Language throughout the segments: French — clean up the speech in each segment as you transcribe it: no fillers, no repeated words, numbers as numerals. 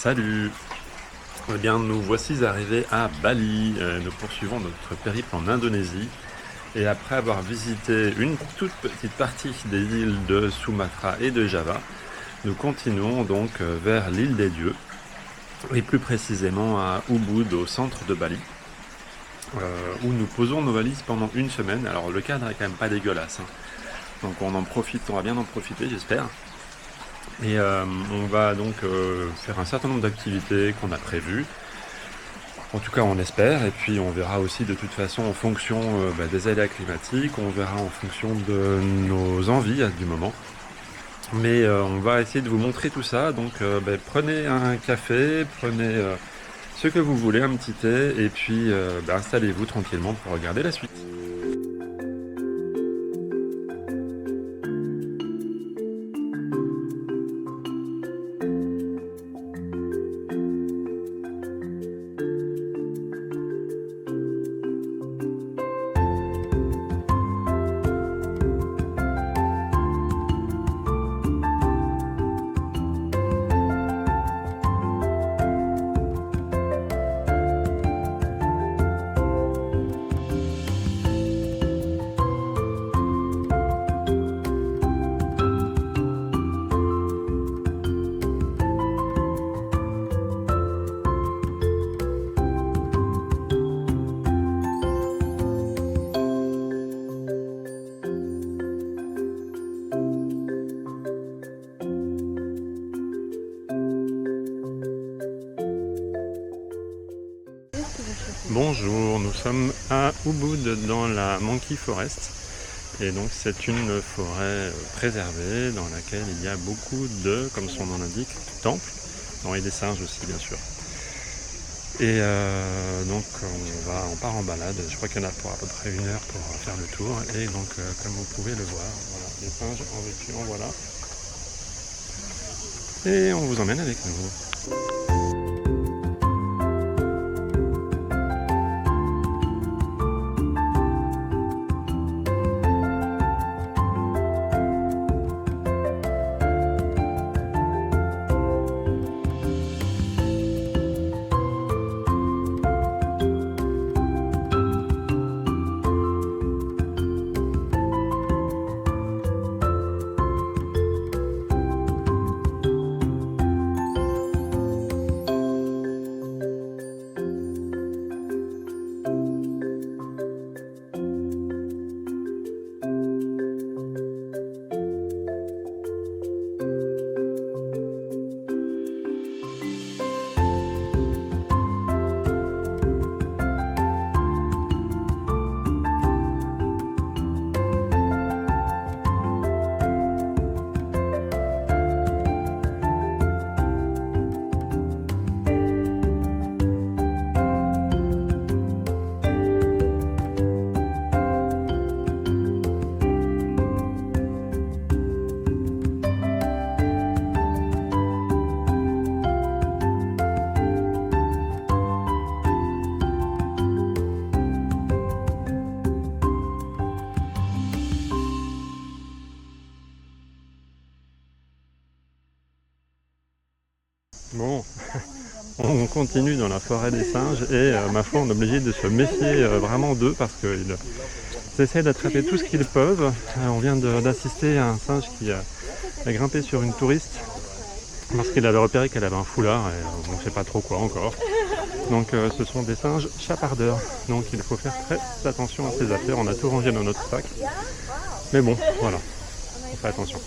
Salut! Eh bien, nous voici arrivés à Bali. Nous poursuivons notre périple en Indonésie. Et après avoir visité une toute petite partie des îles de Sumatra et de Java, nous continuons donc vers l'île des Dieux, et plus précisément à Ubud, au centre de Bali, où nous posons nos valises pendant une semaine. Alors le cadre est quand même pas dégueulasse, hein. Donc on va bien en profiter, j'espère. Et on va donc faire un certain nombre d'activités qu'on a prévues. En tout cas, on espère. Et puis, on verra aussi de toute façon en fonction des aléas climatiques. On verra en fonction de nos envies du moment. Mais on va essayer de vous montrer tout ça. Donc, prenez un café, prenez ce que vous voulez, un petit thé. Et puis, installez-vous tranquillement pour regarder la suite. Bonjour, nous sommes à Ubud dans la Monkey Forest. Et donc c'est une forêt préservée dans laquelle il y a beaucoup de, comme son nom l'indique, temples, et des singes aussi bien sûr. Et donc on part en balade, je crois qu'il y en a pour à peu près 1 heure pour faire le tour. Et donc comme vous pouvez le voir, voilà, les singes en veux-tu, en voilà. Et on vous emmène avec nous. Bon, on continue dans la forêt des singes et ma foi on est obligé de se méfier vraiment d'eux parce qu'ils essaient d'attraper tout ce qu'ils peuvent. On vient d'assister à un singe qui a grimpé sur une touriste parce qu'il avait repéré qu'elle avait un foulard et on ne sait pas trop quoi encore. Donc ce sont des singes chapardeurs, donc il faut faire très attention à ces affaires. On a tout rangé dans notre sac, mais bon voilà, on fait attention.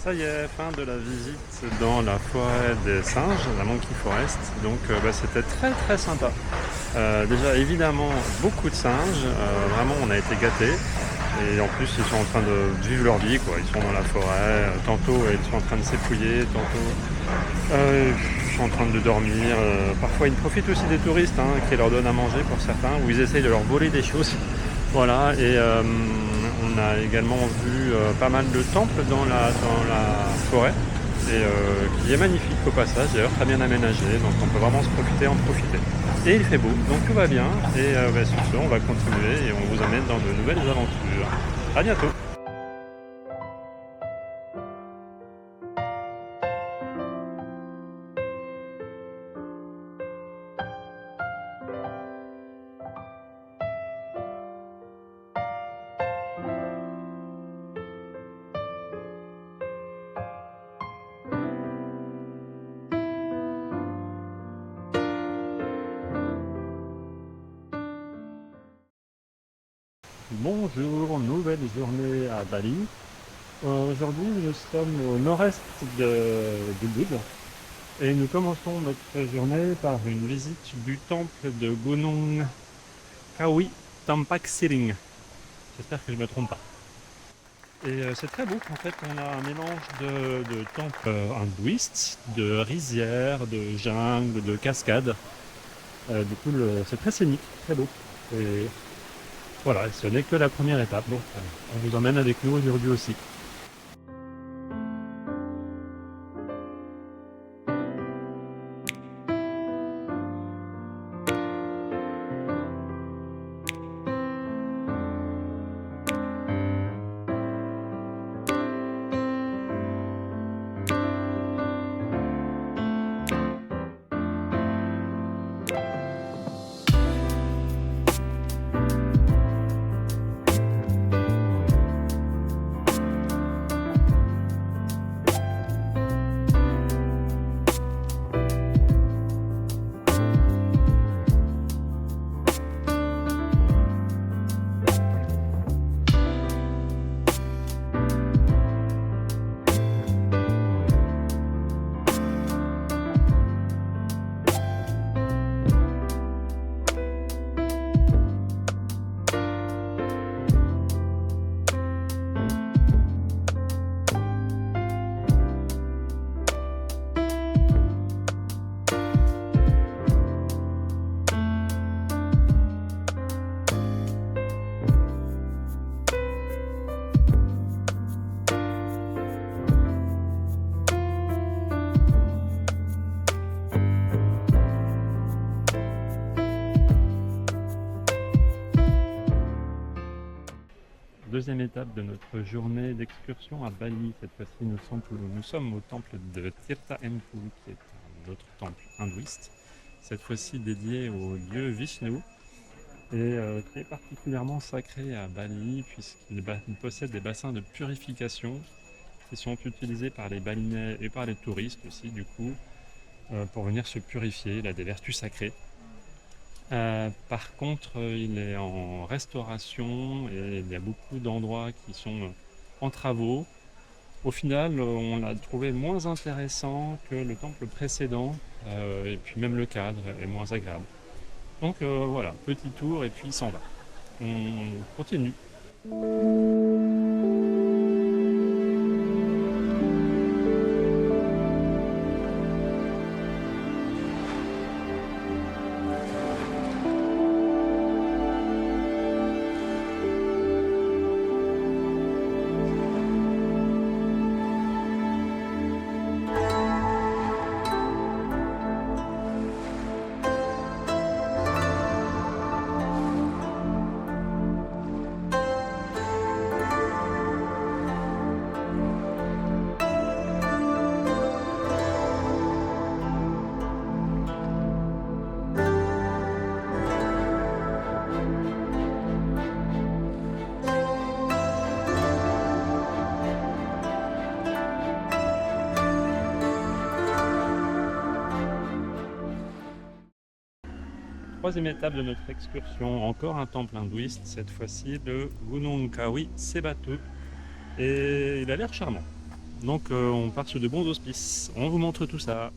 Ça y est, fin de la visite dans la forêt des singes, la Monkey Forest. Donc c'était très très sympa. Déjà évidemment beaucoup de singes, vraiment on a été gâtés. Et en plus ils sont en train de vivre leur vie, quoi. Ils sont dans la forêt, tantôt ils sont en train de s'épouiller, tantôt ils sont en train de dormir. Parfois ils profitent aussi des touristes qui leur donnent à manger pour certains, ou ils essayent de leur voler des choses. Voilà, et on a également vu pas mal de temples dans la forêt, et qui est magnifique au passage, d'ailleurs très bien aménagé, donc on peut vraiment en profiter. Et il fait beau, donc tout va bien, et sur ce, on va continuer et on vous emmène dans de nouvelles aventures. À bientôt. Bonjour, nouvelle journée à Bali. Aujourd'hui, nous sommes au nord-est d'Ubud et nous commençons notre journée par une visite du temple de Gunung Kawi Tampak Siring. J'espère que je ne me trompe pas. Et c'est très beau, en fait, on a un mélange de temples hindouistes, de rizières, de jungles, de cascades. Du coup, c'est très scénique, très beau. Et voilà, ce n'est que la première étape, donc on vous emmène avec nous aujourd'hui aussi. Deuxième étape de notre journée d'excursion à Bali. Cette fois-ci, nous sommes au temple de Tirtha Empu, qui est un autre temple hindouiste, cette fois-ci dédié au dieu Vishnu, et qui est particulièrement sacré à Bali, puisqu'il possède des bassins de purification qui sont utilisés par les Balinais et par les touristes aussi, du coup, pour venir se purifier. Il a des vertus sacrées. Par contre, il est en restauration et il y a beaucoup d'endroits qui sont en travaux. Au final, on l'a trouvé moins intéressant que le temple précédent, et puis même le cadre est moins agréable. Donc voilà, petit tour et puis il s'en va. On continue. Troisième étape de notre excursion, encore un temple hindouiste, cette fois-ci le Gunung Kawi Sebatu. Et il a l'air charmant. Donc on part sur de bons auspices. On vous montre tout ça.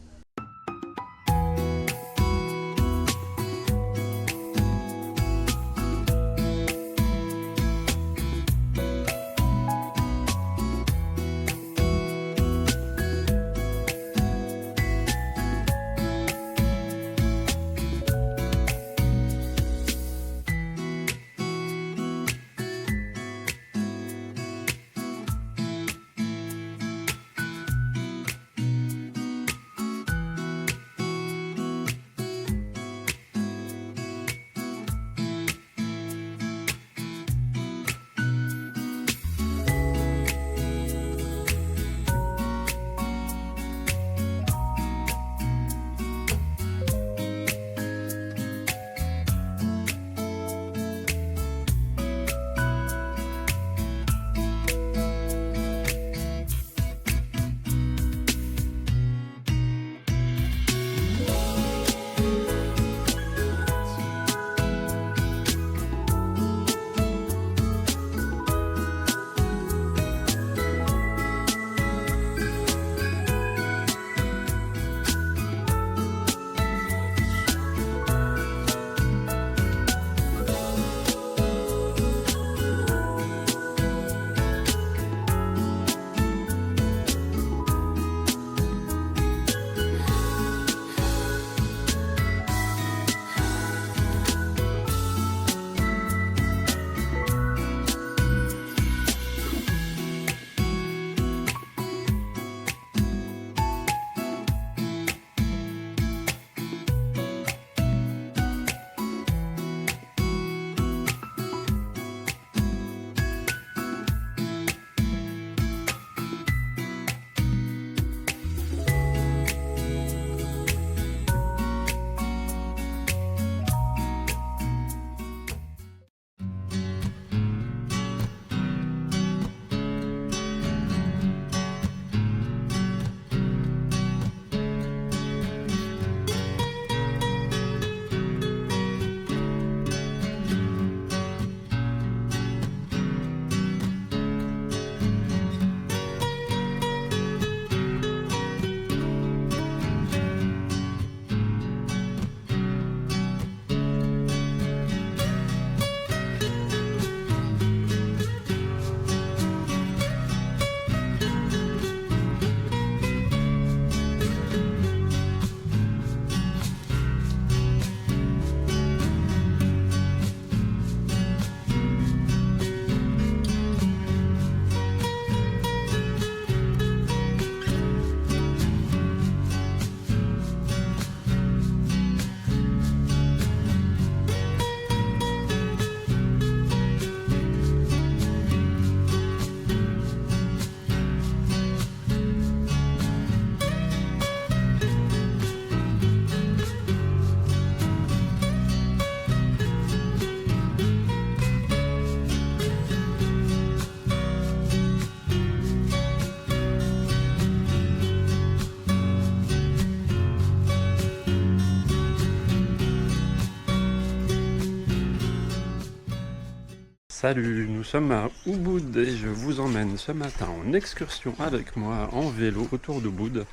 Salut, nous sommes à Ubud et je vous emmène ce matin en excursion avec moi en vélo autour d'Ubud.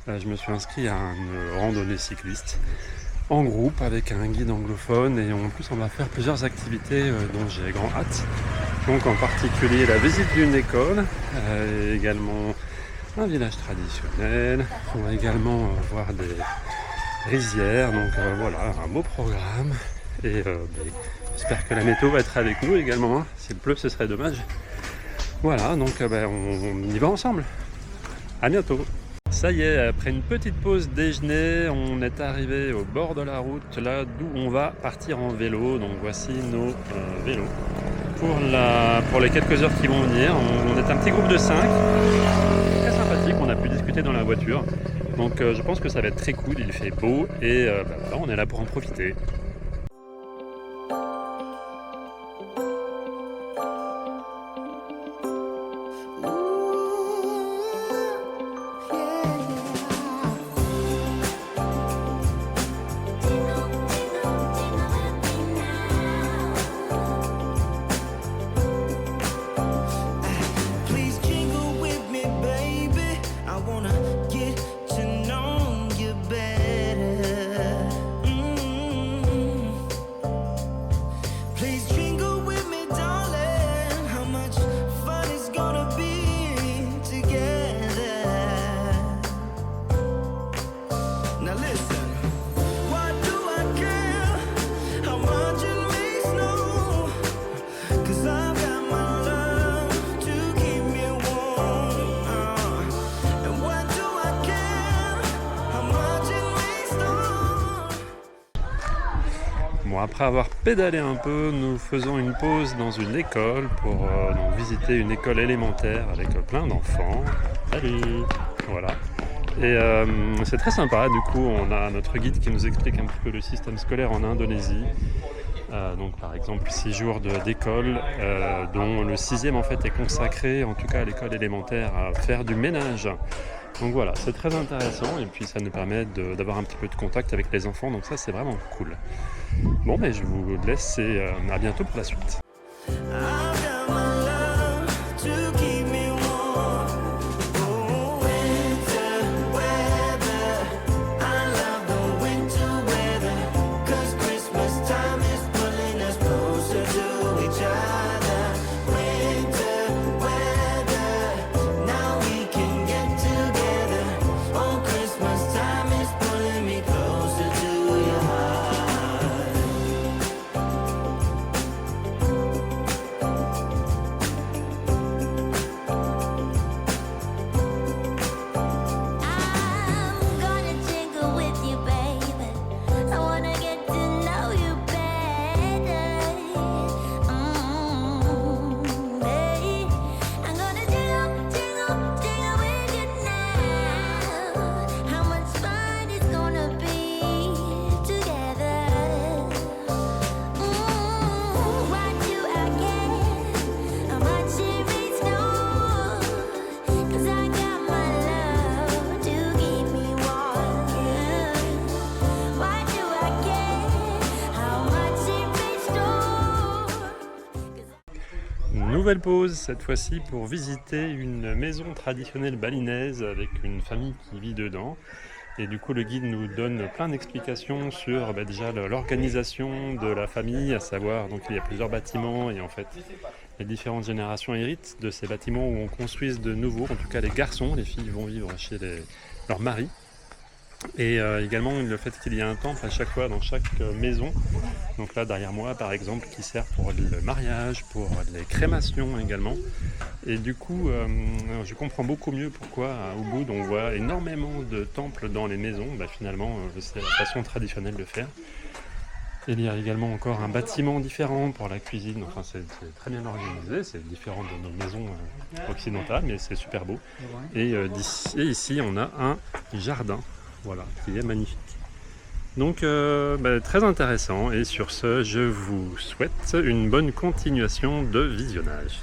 Je me suis inscrit à une randonnée cycliste en groupe avec un guide anglophone et en plus on va faire plusieurs activités dont j'ai grand hâte. Donc en particulier la visite d'une école, également un village traditionnel, on va également voir des rizières, donc voilà, un beau programme et j'espère que la météo va être avec nous également, hein. S'il pleut ce serait dommage. Voilà, donc on y va ensemble. À bientôt. Ça y est, après une petite pause déjeuner, on est arrivé au bord de la route, là d'où on va partir en vélo. Donc voici nos vélos. Pour les quelques heures qui vont venir, on est un petit groupe de 5. Très sympathique, on a pu discuter dans la voiture. Donc je pense que ça va être très cool, il fait beau et voilà, on est là pour en profiter. Please jingle with me, baby. Bon, après avoir pédalé un peu, nous faisons une pause dans une école pour donc visiter une école élémentaire avec plein d'enfants. Salut! Voilà. Et c'est très sympa, du coup on a notre guide qui nous explique un petit peu le système scolaire en Indonésie. Donc par exemple 6 jours d'école, dont le 6e en fait est consacré, en tout cas à l'école élémentaire, à faire du ménage. Donc voilà, c'est très intéressant et puis ça nous permet d'avoir un petit peu de contact avec les enfants, donc ça c'est vraiment cool. Bon, mais je vous laisse et à bientôt pour la suite. Nouvelle pause, cette fois-ci pour visiter une maison traditionnelle balinaise avec une famille qui vit dedans. Et du coup, le guide nous donne plein d'explications sur déjà l'organisation de la famille, à savoir, donc il y a plusieurs bâtiments et en fait, les différentes générations héritent de ces bâtiments où on construise de nouveaux, en tout cas les garçons, les filles vont vivre chez leurs maris. Et également le fait qu'il y a un temple à chaque fois dans chaque maison, donc là derrière moi par exemple, qui sert pour le mariage, pour les crémations également. Et du coup je comprends beaucoup mieux pourquoi à Ubud on voit énormément de temples dans les maisons. Finalement c'est la façon traditionnelle de faire. Il y a également encore un bâtiment différent pour la cuisine, enfin c'est très bien organisé, c'est différent de nos maisons occidentales mais c'est super beau. Et ici on a un jardin. Voilà, qui est magnifique. Donc très intéressant et sur ce, je vous souhaite une bonne continuation de visionnage.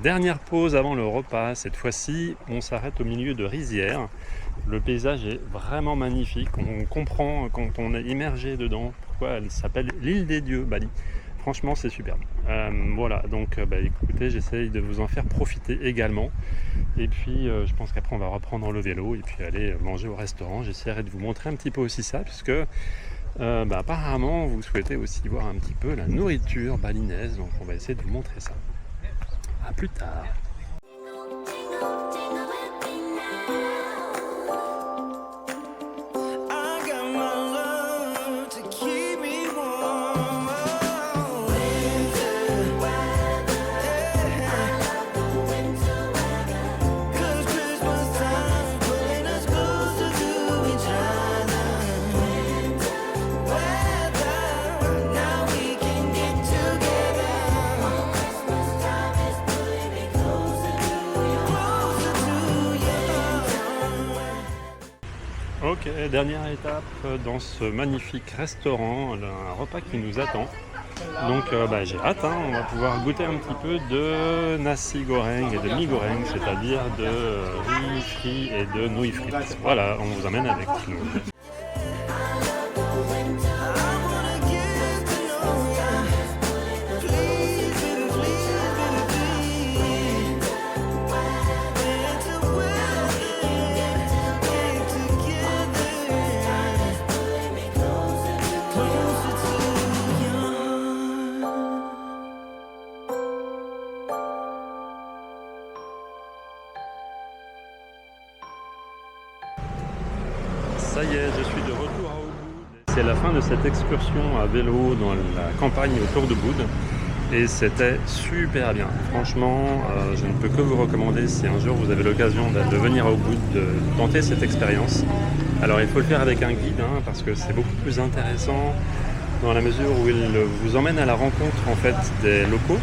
Dernière pause avant le repas, cette fois-ci on s'arrête au milieu de rizières. Le paysage est vraiment magnifique, on comprend quand on est immergé dedans pourquoi elle s'appelle l'île des dieux, Bali. Franchement c'est superbe. Voilà, donc écoutez, j'essaye de vous en faire profiter également. Et puis je pense qu'après on va reprendre le vélo et puis aller manger au restaurant. J'essaierai de vous montrer un petit peu aussi ça, puisque apparemment vous souhaitez aussi voir un petit peu la nourriture balinaise, donc on va essayer de vous montrer ça. À plus tard. Ok, dernière étape dans ce magnifique restaurant, un repas qui nous attend. Donc j'ai hâte, on va pouvoir goûter un petit peu de nasi goreng et de mi goreng, c'est-à-dire de riz frit et de nouilles frites. Voilà, on vous emmène avec nous. Ça y est, je suis de retour à Ubud. C'est la fin de cette excursion à vélo dans la campagne autour d'Ubud. Et c'était super bien. Franchement, je ne peux que vous recommander, si un jour vous avez l'occasion de venir à Ubud, de tenter cette expérience. Alors il faut le faire avec un guide, parce que c'est beaucoup plus intéressant dans la mesure où il vous emmène à la rencontre en fait des locaux.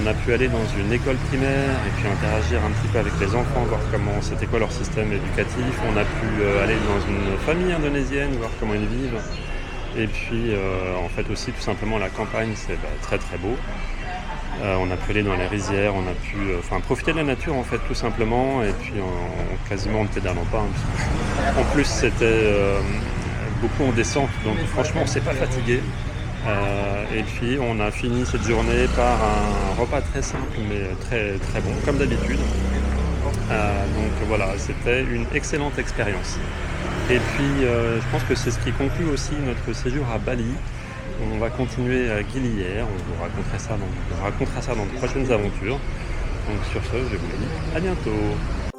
On a pu aller dans une école primaire et puis interagir un petit peu avec les enfants, voir comment c'était quoi leur système éducatif. On a pu aller dans une famille indonésienne, voir comment ils vivent. Et puis en fait aussi tout simplement la campagne, c'est très très beau. On a pu aller dans les rizières, on a pu profiter de la nature en fait tout simplement, et puis quasiment en ne pédalant pas. En plus c'était beaucoup en descente, donc franchement on s'est pas fatigué. Et puis on a fini cette journée par un repas très simple mais très très bon comme d'habitude. Donc voilà, c'était une excellente expérience. Et puis je pense que c'est ce qui conclut aussi notre séjour à Bali. On va continuer à Gili-Air, on vous racontera ça dans de prochaines aventures. Donc sur ce, je vous dis à bientôt.